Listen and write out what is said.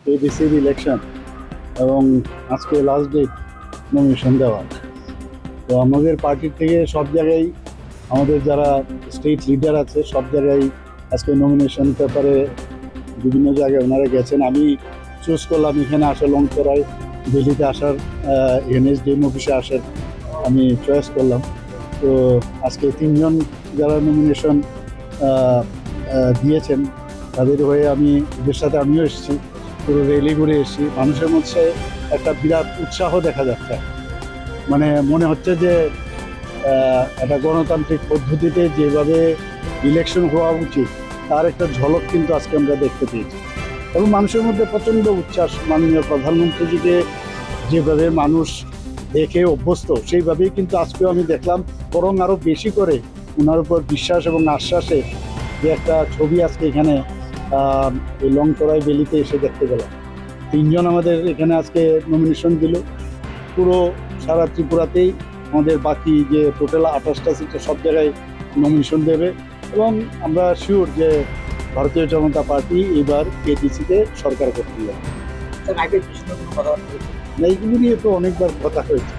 এডিসির election এবং আজকে last date nomination দেওয়া। তো আমাদের পার্টির থেকে সব জায়গায় আমাদের যারা স্টেট লিডার আছে সব জায়গায় আজকে নমিনেশন পেপারে বিভিন্ন জায়গায় ওনারা গেছেন। আমি চুজ করলাম এখানে আসা, লংতরায় দিল্লিতে আসার, এনএসডিএম অফিসে আসার আমি চয়েস করলাম। তো আজকে তিনজন যারা নমিনেশন দিয়েছেন তাদের হয়ে ওদের সাথে আমিও এসেছি, পুরো র্যালি করে এসেছি। মানুষের মধ্যে একটা বিরাট উৎসাহ দেখা যাচ্ছে, মানে মনে হচ্ছে যে একটা গণতান্ত্রিক পদ্ধতিতে যেভাবে ইলেকশন হওয়া উচিত তার একটা ঝলক কিন্তু আজকে আমরা দেখতে পেয়েছি। এবং মানুষের মধ্যে প্রচণ্ড উচ্ছ্বাস, মাননীয় প্রধানমন্ত্রীজিকে যেভাবে মানুষ দেখে অভ্যস্ত সেইভাবেই কিন্তু আজকেও আমি দেখলাম, বরং আরও বেশি করে ওনার উপর বিশ্বাস এবং আশ্বাসে যে একটা ছবি আজকে এখানে এই লংতরাই বেলিতে এসে দেখতে গেলাম। তিনজন আমাদের এখানে আজকে নমিনেশন দিল। পুরো সারা ত্রিপুরাতেই আমাদের বাকি যে টোটাল 28টা সিটে সব জায়গায় নমিনেশন দেবে এবং আমরা শিওর যে ভারতীয় জনতা পার্টি এবার এডিসিতে সরকার করতে যাবে। স্যার, আগে কি সুন্দর কোনো কথাবার্তা হয়েছে? এইগুলো নিয়ে তো অনেকবার কথা হয়েছে।